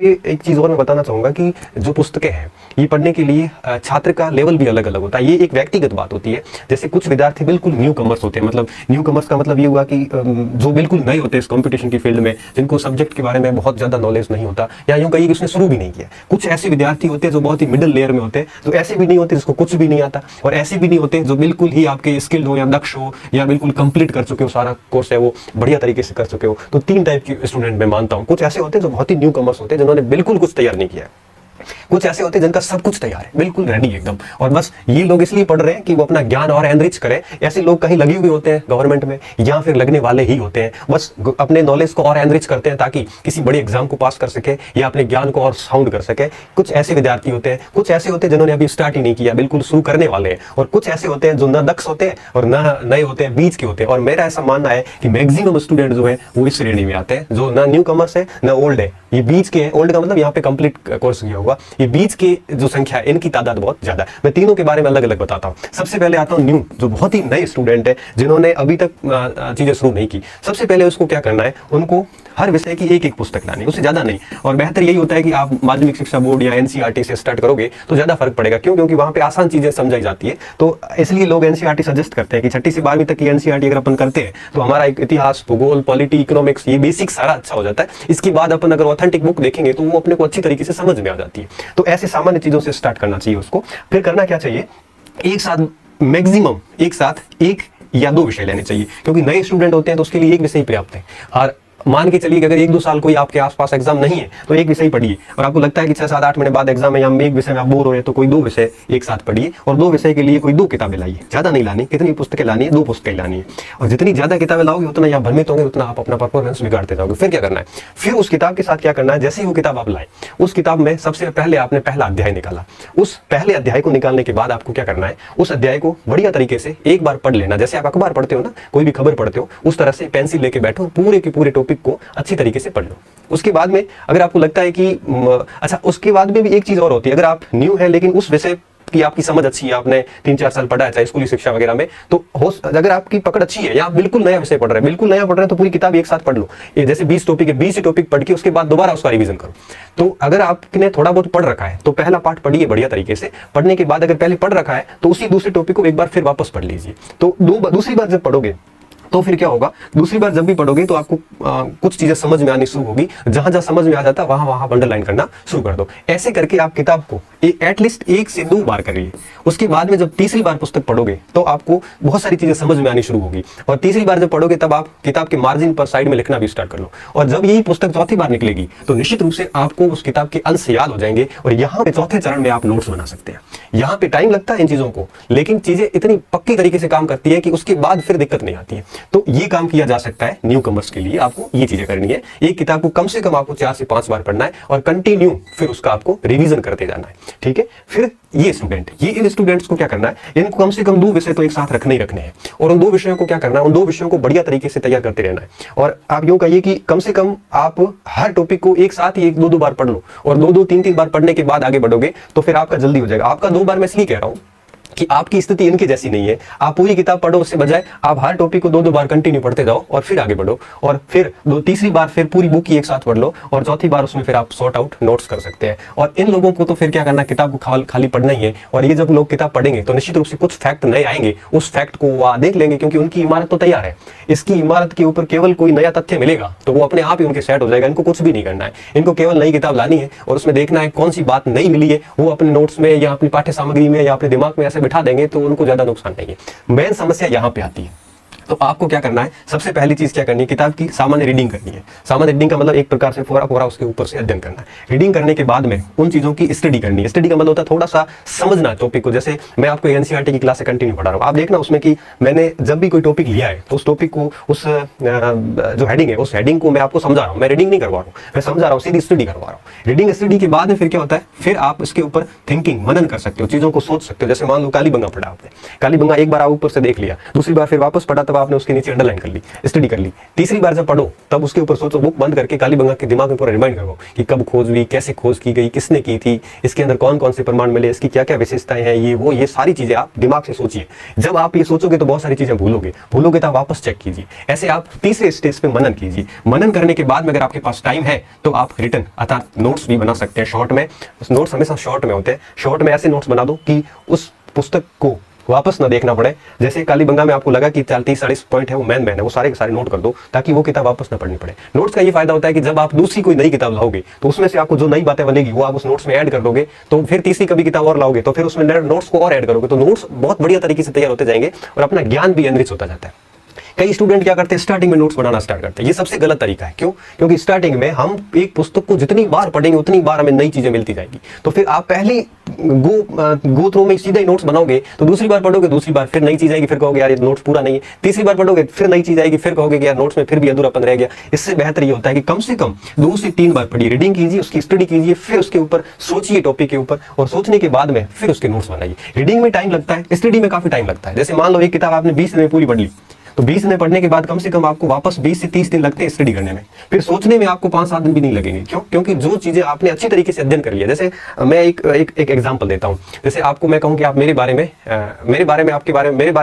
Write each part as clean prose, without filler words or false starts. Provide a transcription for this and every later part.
ये एक चीज और मैं बताना चाहूंगा कि जो पुस्तकें हैं ये पढ़ने के लिए छात्र का लेवल भी अलग अलग होता है। ये एक व्यक्तिगत बात होती है। जैसे कुछ विद्यार्थी बिल्कुल न्यू कमर्स होते हैं, मतलब न्यू कमर्स का मतलब ये हुआ कि जो बिल्कुल नए होते हैं इस कंपटीशन की फील्ड में, जिनको सब्जेक्ट के बारे में बहुत ज्यादा नॉलेज नहीं होता, या यूं कहिए कि उसने शुरू भी नहीं किया। कुछ ऐसे विद्यार्थी होते हैं जो बहुत ही मिडिल लेयर में होते हैं, जो ऐसे भी नहीं होते जिसको कुछ भी नहीं आता, और ऐसे भी नहीं होते जो बिल्कुल ही आपके स्किल्ड हो या दक्ष हो या बिल्कुल कंप्लीट कर चुके हो, सारा कोर्स है वो बढ़िया तरीके से कर चुके हो। तो तीन टाइप के स्टूडेंट मैं मानता हूँ। कुछ ऐसे होते हैं जो बहुत ही न्यू कमर्स होते हैं, जिन्होंने बिल्कुल कुछ तैयार नहीं किया है। कुछ ऐसे होते हैं जिनका सब कुछ तैयार है, बिल्कुल रेडी एकदम, और बस ये लोग इसलिए पढ़ रहे हैं कि वो अपना ज्ञान और एनरिच करें। ऐसे लोग कहीं लगे हुए होते हैं गवर्नमेंट में, या फिर लगने वाले ही होते हैं, बस अपने नॉलेज को और एनरिच करते हैं ताकि किसी बड़े एग्जाम को पास कर सके या अपने ज्ञान को और साउंड कर सके। कुछ ऐसे विद्यार्थी होते हैं, कुछ ऐसे होते हैं जिन्होंने अभी स्टार्ट ही नहीं किया, बिल्कुल शुरू करने वाले हैं, और कुछ ऐसे होते हैं जो न दक्ष होते हैं और न नए होते हैं, बीच के होते हैं। और मेरा ऐसा मानना है कि मैक्सिमम स्टूडेंट जो है वो इस श्रेणी में आते हैं, जो ना न्यू कमर्स है ना ओल्ड है, ये बीच के हैं। ओल्ड का मतलब यहाँ पे कंप्लीट कोर्स किया होगा, ये बीच के जो संख्या है इनकी तादाद बहुत ज्यादा है। मैं तीनों के बारे में अलग अलग बताता हूँ। सबसे पहले आता हूँ न्यू, जो बहुत ही नए स्टूडेंट है, जिन्होंने अभी तक चीजें शुरू नहीं की। सबसे पहले उसको क्या करना है, उनको हर विषय की एक एक पुस्तक लानी, उससे ज्यादा नहीं। और बेहतर यही होता है कि आप माध्यमिक शिक्षा बोर्ड या एनसीईआरटी से स्टार्ट करोगे तो ज्यादा फर्क पड़ेगा। क्यों? क्योंकि वहां पे आसान चीजें समझाई जाती है। तो इसलिए लोग एनसीईआरटी सजेस्ट करते हैं कि 6ठी से 12वीं तक की एनसीईआरटी अगर अपन करते हैं तो हमारा इतिहास, भूगोल, पॉलिटी, इकोनॉमिक्स, ये बेसिक सारा अच्छा हो जाता है। इसके बाद अपन अगर ऑथेंटिक बुक देखेंगे तो वो अपने को अच्छी तरीके से समझ में आ जाती है। तो ऐसे सामान्य चीजों से स्टार्ट करना चाहिए उसको। फिर करना क्या चाहिए, एक साथ मैक्सिमम एक साथ एक या दो विषय लेने चाहिए, क्योंकि नए स्टूडेंट होते हैं तो उसके लिए एक विषय पर्याप्त है। और मान के चलिए कि अगर 1-2 साल कोई आपके आसपास एग्जाम नहीं है तो एक विषय पढ़िए, और आपको लगता है कि 6-7-8 महीने बाद एग्जाम है या एक विषय में आप बोर हो रहे हैं तो कोई 2 विषय एक साथ पढ़िए, और 2 विषय के लिए कोई 2 किताबें लाइए। ज्यादा नहीं लानी, कितनी पुस्तकें लानी है, 2 पुस्तकें लानी है। और जितनी ज्यादा किताबें लाओगे उतना आप भ्रमित होंगे, उतना आप अपना परफॉर्मेंस बिगाड़ते जाओगे। फिर क्या करना है, फिर उस किताब के साथ क्या करना है, जैसे ही वो किताब आप लाए, उस किताब में सबसे पहले आपने पहला अध्याय निकाला। उस पहले अध्याय को निकालने के बाद आपको क्या करना है, उस अध्याय को बढ़िया तरीके से एक बार पढ़ लेना। जैसे आप अखबार पढ़ते हो ना, कोई भी खबर पढ़ते हो, उस तरह से पेंसिल लेके बैठो, पूरे के पूरे टॉपिक को अच्छी तरीके से पढ़ लो। उसके बाद में अगर आपको लगता है कि अच्छा, उसके बाद में भी एक चीज और होती है, अगर आप न्यू है लेकिन उस विषय की आपकी समझ अच्छी है, आपने 3-4 साल पढ़ा है चाहे स्कूली शिक्षा वगैरह में, तो अगर आपकी पकड़ अच्छी है, या आप बिल्कुल नया विषय पढ़ रहे हैं तो पूरी किताब एक साथ पढ़ लो। ये जैसे 20 टॉपिक है, 20 टॉपिक पढ़ के उसके बाद दोबारा उसका रिवीजन करो। तो अगर आपने थोड़ा बहुत पढ़ रखा है तो पहला पार्ट पढ़िए बढ़िया तरीके से। पढ़ने के बाद अगर पहले पढ़ रखा है तो उसी दूसरे टॉपिक को एक बार फिर वापस पढ़ लीजिए। तो दूसरी बार जब पढ़ोगे तो फिर क्या होगा, दूसरी बार जब भी पढ़ोगे तो आपको कुछ चीजें समझ में आनी शुरू होगी। जहां जहां समझ में आ जाता है वहां अंडरलाइन करना शुरू कर दो। ऐसे करके आप किताब को एटलीस्ट 1 से 2 बार करिए। उसके बाद में जब तीसरी बार पुस्तक पढ़ोगे तो आपको बहुत सारी चीजें समझ में आनी शुरू होगी, और तीसरी बार जब पढ़ोगे तब आप किताब के मार्जिन पर साइड में लिखना भी स्टार्ट कर लो। और जब यही पुस्तक चौथी बार निकलेगी तो निश्चित रूप से आपको उस किताब के अंश याद हो जाएंगे, और यहाँ पे चौथे चरण में आप नोट्स बना सकते हैं। यहाँ पे टाइम लगता है इन चीजों को, लेकिन चीजें इतनी पक्की तरीके से काम करती है कि उसके बाद फिर दिक्कत नहीं आती है। तो ये काम किया जा सकता है न्यू कमर्स के लिए। आपको ये चीजें करनी है, एक किताब को कम से कम आपको 4 से 5 बार पढ़ना है, और कंटिन्यू फिर उसका आपको रिवीजन करते जाना है। ठीक है। फिर ये स्टूडेंट, ये इन स्टूडेंट्स को क्या करना है, इनको कम से कम 2 विषय तो एक साथ रखने ही रखने हैं, और उन 2 विषयों को क्या करना है, उन 2 विषयों को बढ़िया तरीके से तैयार करते रहना है। और आप यूं कहिए कि कम से कम आप हर टॉपिक को एक साथ ही 1-2 बार पढ़ लो, और 2-2, 3-3 बार पढ़ने के बाद आगे बढ़ोगे तो फिर आपका जल्दी हो जाएगा। आपका 2 बार मैं इसलिए कह रहा हूं कि आपकी स्थिति इनके जैसी नहीं है। आप पूरी किताब पढ़ो, उससे बजाय आप हर टॉपिक को 2-2 बार कंटिन्यू पढ़ते जाओ, और फिर आगे बढ़ो, और फिर तीसरी बार फिर पूरी बुक ही एक साथ पढ़ लो, और चौथी बार उसमें फिर आप सॉर्ट आउट नोट्स कर सकते हैं। और इन लोगों को तो फिर क्या करना, किताब को खाली पढ़ना ही है। और ये जब लोग किताब पढ़ेंगे तो निश्चित रूप से कुछ फैक्ट नए आएंगे, उस फैक्ट को वो देख लेंगे, क्योंकि उनकी इमारत तो तैयार है। इसकी इमारत के ऊपर केवल कोई नया तथ्य मिलेगा तो वो अपने आप ही उनके सेट हो जाएगा। इनको कुछ भी नहीं करना है, इनको केवल नई किताब लानी है और उसमें देखना है कौन सी बात नई मिली है, वो अपने नोट्स में या अपनी पाठ्य सामग्री में या अपने दिमाग में ऐसे बिठा देंगे तो उनको ज्यादा नुकसान नहीं है। मेन समस्या यहां पे आती है। तो आपको क्या करना है, सबसे पहली चीज क्या करनी है, किताब की सामान्य रीडिंग करनी है। सामान्य रीडिंग का मतलब एक प्रकार से पूरा उसके ऊपर से अध्ययन करना है। रीडिंग करने के बाद में उन चीजों की स्टडी करनी है। स्टडी का मतलब होता है थोड़ा सा समझना टॉपिक को। जैसे मैं आपको एनसीईआरटी की क्लास से कंटिन्यू पढ़ा रहा हूँ, आप देखना उसमें कि मैंने जब भी कोई टॉपिक लिया है तो उस टॉपिक को, उस जो हेडिंग है उस हेडिंग को मैं आपको समझा रहा हूँ। मैं रीडिंग नहीं करवा रहा हूँ, मैं समझा रहा हूँ, सीधी स्टडी करवा रहा हूँ। रीडिंग स्टडी के बाद में फिर क्या होता है, फिर आप इसके ऊपर थिंकिंग, मनन कर सकते हो, चीजों को सोच सकते हो। जैसे मान लो कालीबंगा पढ़ा आपने, कालीबंगा एक बार आप ऊपर से देख लिया, दूसरी बार फिर वापस पढ़ा, तब आपने उसके नीचे अंडरलाइन कर ली, स्टडी कर ली। तीसरी बार जब पढ़ो तब उसके ऊपर सोचो, बुक बंद करके काली बंगा के दिमाग में पूरा रिमाइंड करो कि कब खोज हुई, कैसे खोज की गई, किसने की थी, इसके अंदर कौन कौन से प्रमाण मिले, इसकी क्या क्या विशेषताएं हैं, ये सारी चीजें आप दिमाग से सोचिए। जब आप ये सोचोगे तो बहुत सारी चीजें भूलोगे तो आप वापस चेक कीजिए। ऐसे आप तीसरे स्टेज पे मनन कीजिए। मनन करने के बाद में अगर आपके पास टाइम है तो आप रिटर्न अर्थात नोट्स भी बना सकते हैं शॉर्ट में। नोट्स हमेशा शॉर्ट में होते हैं। शॉर्ट में ऐसे नोट्स बना दो कि उस पुस्तक को वापस ना देखना पड़े। जैसे काली बंगा में आपको लगा कि 30-40 पॉइंट है वो मैन है, वो सारे के सारे नोट कर दो ताकि वो किताब वापस ना पढ़नी पड़े। नोट्स का ये फायदा होता है कि जब आप दूसरी कोई नई किताब लाओगे तो उसमें से आपको जो नई बातें बनेगी वो आप उस नोट्स में ऐड कर दोगे, तो फिर तीसरी कभी किताब और लाओगे तो फिर उसमें नोट्स को और ऐड करोगे, तो नोट्स बहुत बढ़िया तरीके से तैयार होते जाएंगे और अपना ज्ञान भी एनरिच होता जाता है। कई स्टूडेंट क्या करते हैं, स्टार्टिंग में नोट्स बनाना स्टार्ट करते हैं। ये सबसे गलत तरीका है। क्यों? क्योंकि स्टार्टिंग में हम एक पुस्तक को जितनी बार पढ़ेंगे उतनी बार हमें नई चीजें मिलती जाएगी। तो फिर आप पहले गो थ्रू में सीधा ही नोट्स बनाओगे तो दूसरी बार पढ़ोगे, दूसरी बार फिर नई चीज आएगी, फिर कहोगे यार ये नोट्स पूरा नहीं है। तीसरी बार पढ़ोगे फिर नई चीज आएगी, फिर कहोगे कि यार नोट्स में फिर भी अधूरापन रह गया। इससे बेहतर ये होता है कि कम से कम 2 से 3 बार पढ़िए, रीडिंग कीजिए, उसकी स्टडी कीजिए, फिर उसके ऊपर सोचिए टॉपिक के ऊपर, और सोचने के बाद में फिर उसके नोट्स बनाइए। रीडिंग में टाइम लगता है, स्टडी में काफी टाइम लगता है। जैसे मान लो एक किताब आपने 20 दिन में पूरी पढ़ ली, तो 20 दिन पढ़ने के बाद कम से कम आपको वापस 20 से 30 दिन लगते हैं स्टडी करने में। फिर सोचने में आपको 5-7 दिन भी नहीं लगेंगे। क्यों? क्योंकि जो चीजें आपने अच्छी तरीके से अध्ययन कर लिया। जैसे मैं एक एग्जांपल देता हूँ। जैसे आपको मैं कहूँ कि आप मेरे बारे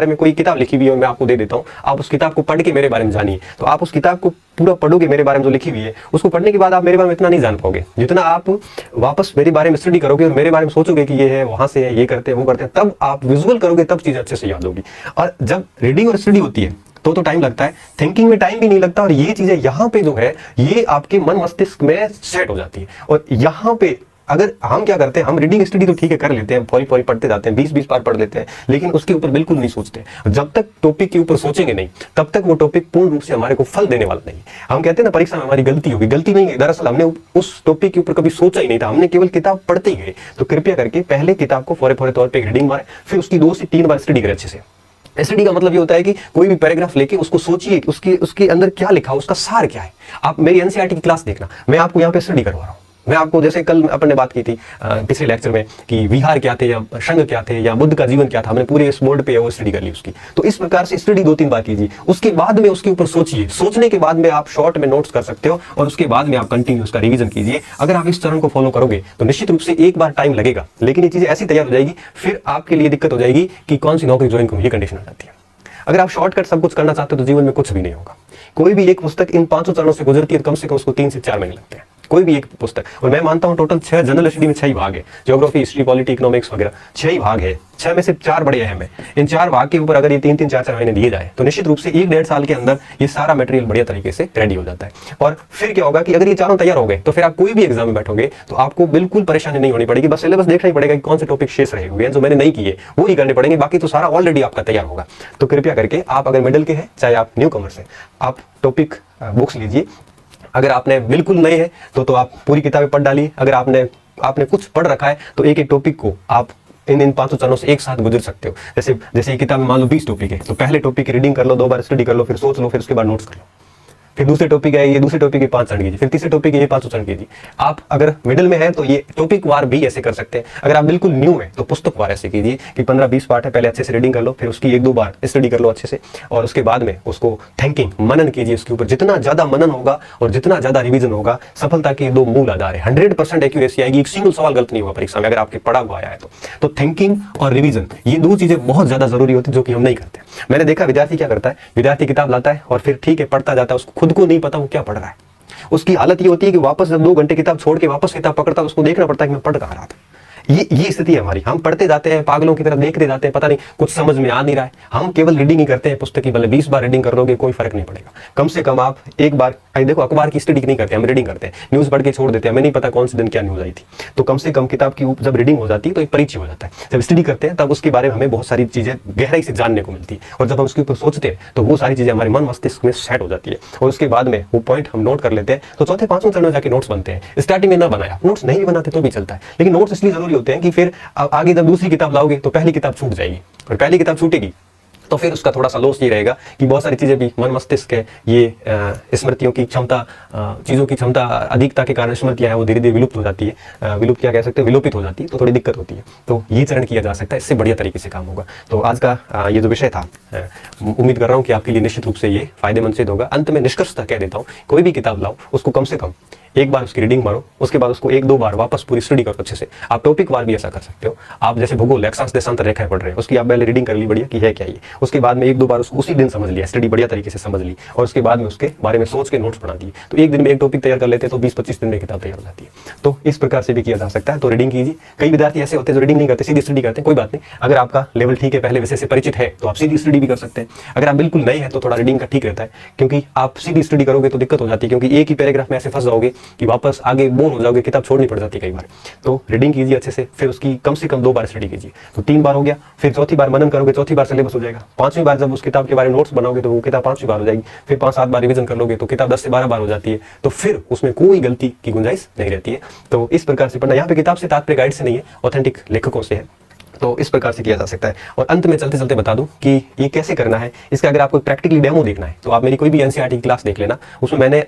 में कोई किताब लिखी हुई है, मैं आपको दे देता हूँ, आप उस किताब को पढ़ के मेरे बारे में जानिए। तो आप उस किताब को पूरा पढ़ोगे, मेरे बारे में जो लिखी हुई है उसको पढ़ने के बाद आप मेरे बारे में इतना नहीं जान पाओगे जितना आप वापस मेरे बारे में स्टडी करोगे और मेरे बारे में सोचोगे कि ये है, वहां से है, ये करते हैं, वो करते हैं, तब आप विजुअल करोगे, तब चीजें अच्छे से याद होगी। और जब रीडिंग और स्टडी होती है तो टाइम लगता है, थिंकिंग में टाइम भी नहीं लगता, और ये चीजें यहाँ पे जो है ये आपके मन मस्तिष्क में सेट हो जाती है। और यहाँ पे अगर हम क्या करते हैं, हम रीडिंग स्टडी तो ठीक है कर लेते हैं, फौरी फौरी पढ़ते जाते हैं, 20-20 बार पढ़ लेते हैं, लेकिन उसके ऊपर बिल्कुल नहीं सोचते। जब तक टॉपिक के ऊपर सोचेंगे नहीं तब तक वो टॉपिक पूर्ण रूप से हमारे को फल देने वाला नहीं। हम कहते हैं ना परीक्षा में हमारी गलती होगी, गलती नहीं है, दरअसल हमने उस टॉपिक के ऊपर कभी सोचा ही नहीं था, हमने केवल किताब पढ़ते ही गए। तो कृपया करके पहले किताब को फौरे फौरे तौर पर रीडिंग मारे, फिर उसकी 2 से 3 बार स्टडी करें अच्छे से। स्टडी का मतलब ये होता है कि कोई भी पैराग्राफ लेके उसको सोचिए कि उसके अंदर क्या लिखा, उसका सार क्या है। आप मेरी एनसीईआरटी की क्लास देखना, मैं आपको यहाँ पे स्टडी करवा रहा हूँ। मैं आपको, जैसे कल अपन ने बात की थी पिछले लेक्चर में कि विहार क्या थे या संघ क्या थे या बुद्ध का जीवन क्या था, हमने पूरे इस बोर्ड पे वो स्टडी कर ली उसकी। तो इस प्रकार से स्टडी 2-3 बार कीजिए, उसके बाद में उसके ऊपर सोचिए, सोचने के बाद में आप शॉर्ट में नोट्स कर सकते हो, और उसके बाद में आप कंटिन्यू उसका रिवीजन कीजिए। अगर आप इस चरण को फॉलो करोगे तो निश्चित रूप से एक बार टाइम लगेगा, लेकिन ये चीजें ऐसी तैयार हो जाएगी, फिर आपके लिए दिक्कत हो जाएगी कि कौन सी नौकरी ज्वाइन करूं, ये कंडीशन आ जाती है। अगर आप शॉर्टकट सब कुछ करना चाहते हो तो जीवन में कुछ भी नहीं होगा। कोई भी एक पुस्तक इन 5 चरणों से गुजरती है तो कम से कम उसको 3 से 4 महीने लगते हैं, कोई भी एक पुस्तक। और मैं मानता हूं टोटल 6 जनरल स्टडी में 6 ही भाग है, ज्योग्राफी, हिस्ट्री, पॉलिटी, इकोनॉमिक्स वगैरह 6 ही भाग है। 6 में से 4 बड़े अहम है। इन 4 भाग के ऊपर अगर ये 3-3, 4-4 महीने दिए जाए तो निश्चित रूप से 1-1.5 साल के अंदर ये सारा मटेरियल बढ़िया तरीके से रेडी हो जाता है। और फिर क्या होगा कि अगर ये चारों तैयार हो गए तो फिर आप कोई भी एग्जाम में बैठोगे तो आपको बिल्कुल परेशानी नहीं होनी पड़ेगी। बस सिलेबस देखना ही पड़ेगा कि कौन से टॉपिक शेष रहे हुए हैं जो मैंने नहीं किए, वो ही करने पड़ेंगे, बाकी तो सारा ऑलरेडी आपका तैयार होगा। तो कृपया करके आप अगर मिडिल के हैं चाहे आप न्यू कमर्स हैं, आप टॉपिक बुक्स लीजिए। अगर आपने बिल्कुल नए हैं तो आप पूरी किताबें पढ़ डालिए। अगर आपने कुछ पढ़ रखा है तो एक एक टॉपिक को आप इन 5 चरणों से एक साथ गुजर सकते हो। जैसे ये किताब में मान लो 20 टॉपिक है, तो पहले टॉपिक की रीडिंग कर लो, 2 बार स्टडी कर लो, फिर सोच लो, फिर उसके बाद नोट्स कर लो। फिर दूसरे टॉपिक है, ये दूसरे टॉपिक के 5 चरण कीजिए, फिर तीसरे टॉपिक के ये 5 चरण कीजिए। आप अगर मिडिल में है तो ये टॉपिक वार भी ऐसे कर सकते हैं। अगर आप बिल्कुल न्यू है तो पुस्तक वार ऐसे कीजिए कि 15-20 पार्ट है, पहले अच्छे से रीडिंग कर लो, फिर उसकी 1-2 बार स्टडी कर लो अच्छे से, और उसके बाद में उसको थिंकिंग, मनन कीजिए उसके ऊपर। जितना ज्यादा मनन होगा और जितना ज्यादा रिवीजन होगा, सफलता के 2 मूल आधार है। 100% एक्यूरेसी आएगी, एक सिंगल सवाल गलत नहीं होगा परीक्षा में अगर आपके पढ़ा हुआ आया है तो थिंकिंग और रिवीजन, ये 2 चीजें बहुत ज्यादा जरूरी होती है, जो कि हम नहीं करते। मैंने देखा विद्यार्थी क्या करता है, विद्यार्थी किताब लाता है और फिर ठीक है पढ़ता जाता है, उसको खुद को नहीं पता वो क्या पढ़ रहा है। उसकी हालत ये होती है कि वापस जब 2 घंटे किताब छोड़ के वापस किताब पकड़ता है, उसको देखना पड़ता है कि मैं पढ़ कहाँ रहा था। ये स्थिति है हमारी। हम पढ़ते जाते हैं, पागलों की तरह देखते जाते हैं, पता नहीं कुछ समझ में आ नहीं रहा है। हम केवल रीडिंग ही करते हैं पुस्तक की, भले 20 बार रीडिंग कर लोगे कोई फर्क नहीं पड़ेगा। कम से कम आप एक बार, देखो अखबार की स्टडी नहीं करते, हम रीडिंग करते हैं, न्यूज पढ़ के छोड़ देते हैं, हमें नहीं पता कौन से दिन क्या न्यूज आई थी। तो कम से कम किताब की जब रीडिंग हो जाती है तो एक परिचय हो जाता है। जब स्टडी करते हैं तब उसके बारे में हमें बहुत सारी चीजें गहराई से जानने को मिलती है, और जब हम उसके ऊपर सोचते हैं तो वो सारी चीजें हमारे मन मस्तिष्क में सेट हो जाती है, और उसके बाद में वो पॉइंट हम नोट कर लेते हैं। तो चौथे 5वें चरण में जाके नोट्स बनते हैं। स्टार्टिंग में ना बनाया, नोट्स नहीं बनाते तो भी चलता है, लेकिन नोट्स इसलिए जरूरी होते हैं कि फिर आगे जब दूसरी किताब लाओगे तो पहली किताब छूट जाएगी, और पहली किताब छूटेगी तो फिर उसका थोड़ा सा लॉस ये रहेगा कि बहुत सारी चीज़ें भी मन मस्तिष्क है ये स्मृतियों की क्षमता, चीज़ों की क्षमता अधिकता के कारण स्मृतियाँ हैं वो धीरे धीरे विलुप्त हो जाती है, विलुप्त क्या कह सकते हैं, विलोपित हो जाती है, तो थोड़ी दिक्कत होती है। तो ये चरण किया जा सकता है, इससे बढ़िया तरीके से काम होगा। तो आज का ये जो विषय था, उम्मीद कर रहा हूँ कि आपके लिए निश्चित रूप से ये फायदेमंद सिद्ध होगा। अंत में निष्कर्षतः कह देता हूँ, कोई भी किताब लाओ उसको कम से कम एक बार उसकी रीडिंग मारो, उसके बाद उसको एक दो बार वापस पूरी स्टडी करो अच्छे से। आप टॉपिक वार भी ऐसा कर सकते हो। आप जैसे भूगोल अक्षांश देशांतर रेखाएं पढ़ रहे हैं, उसकी आप पहले रीडिंग कर ली बढ़िया कि है क्या ये, उसके बाद में एक दो बार उसको उसी दिन समझ लिया, स्टडी बढ़िया तरीके से समझ ली, और उसके बाद में उसके बारे में सोच के नोट्स बना दिए। तो एक दिन में एक टॉपिक तैयार कर लेते हैं तो 20-25 दिन में किताब तैयार हो जाती है। तो इस प्रकार से भी किया जा सकता है। तो रीडिंग कीजिए। कई विद्यार्थी ऐसे होते हैं जो रीडिंग नहीं करते, सीधी स्टडी करते हैं। कोई बात नहीं, अगर आपका लेवल ठीक है, पहले विषय से परिचित है, तो आप सीधी स्टडी भी कर सकते हैं। अगर आप बिल्कुल नए हैं तो थोड़ा रीडिंग का ठीक रहता है, क्योंकि आप सीधी स्टडी करोगे तो दिक्कत हो जाती है, क्योंकि एक ही पैराग्राफ में ऐसे फंस जाओगे कि वापस आगे बोर हो जाओगे, किताब छोड़नी पड़ जाती है कई बार। तो रीडिंग कीजिए अच्छे से, फिर उसकी कम से कम 2 बार स्टडी कीजिए। तो 3 बार हो गया, फिर चौथी बार मनन करोगे, चौथी बार सिलेबस हो जाएगा। 5वीं बार जब उस किताब के बारे में नोट्स बनाओगे तो वो किताब 5वीं बार हो जाएगी। फिर 5-7 बार रिवीजन कर लोगे तो किताब 10 से 12 बार हो जाती है। तो फिर उसमें कोई गलती की गुंजाइश नहीं रहती है। तो इस प्रकार से पढ़ना। यहाँ पे किताब से तात्पर्य गाइड से नहीं है, ऑथेंटिक लेखकों से है। तो इस प्रकार से किया जा सकता है। और अंत में चलते चलते बता दूं कि ये कैसे करना है। इसका अगर आपको प्रैक्टिकली डेमो देखना है तो आप मेरी कोई भी एनसीईआरटी की क्लास देख लेना। उसमें मैंने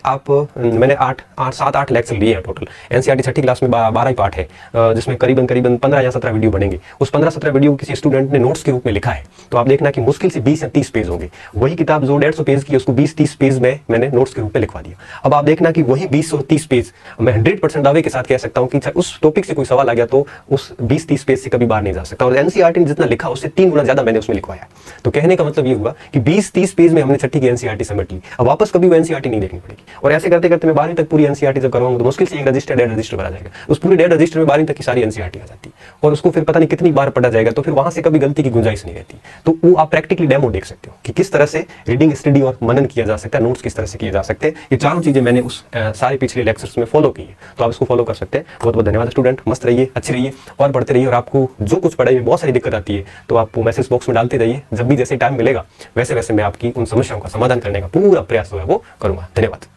7-8 लेक्चर लिए हैं टोटल। एनसीईआरटी छठी क्लास में 12 ही पार्ट है, जिसमें करीबन 15 या 17 वीडियो बनेंगे। उस 15-17 वीडियो किसी स्टूडेंट ने नोट्स के रूप में लिखा है। तो आप देखना कि मुश्किल से 20 या 30 पेज होंगे। वही किताब जो 150 पेज की, उसको 20-30 पेज में मैंने नोट्स के रूप में लिखवा दिया। अब आप देखना कि वही 20 और 30 पेज मैं 100% दावे के साथ कह सकता हूँ कि उस टॉपिक से कोई सवाल आ गया तो उस 20-30 पेज से कभी बाहर नहीं जा सकता। और एनसीईआरटी जितना लिखा उससे 3 गुना ज्यादा मैंने उसमें लिखवाया। तो कहने का मतलब ये हुआ कि 20-30 पेज में हमने छठी की एनसीईआरटी समेट ली। अब वापस कभी वो एनसीईआरटी नहीं देखनी पड़ेगी। और ऐसे करते करते मैं 12वीं तक पूरी एनसीईआरटी जब करवाऊंगा तो मुश्किल से एक रजिस्टर 1.5 रजिस्टर भरा जाएगा। उस पूरे 1.5 रजिस्टर में 12वीं तक की सारी एनसीईआरटी आ जाती है और उसको फिर पता नहीं कितनी बार पढ़ा जाएगा। तो फिर वहां से कभी गलती की गुंजाइश नहीं रहती। तो वो आप प्रैक्टिकली डेमो देख सकते हो कि किस तरह से रीडिंग, स्टडी और मनन किया जा सकता है, नोट्स किस तरह से किए जा सकते हैं। ये चारों चीजें मैंने उस सारे पिछले लेक्चर्स में फॉलो की है। तो आप इसको फॉलो कर सकते हैं। बहुत बहुत धन्यवाद स्टूडेंट। मस्त रहिए, अच्छे रहिए और पढ़ते रहिए। और आपको जो कुछ पढ़ाई में बहुत सारी दिक्कत आती है तो आप मैसेज बॉक्स में डालते रहिए। जब भी जैसे टाइम मिलेगा वैसे वैसे मैं आपकी उन समस्याओं का समाधान करने का पूरा प्रयास जो है वो करूंगा। धन्यवाद।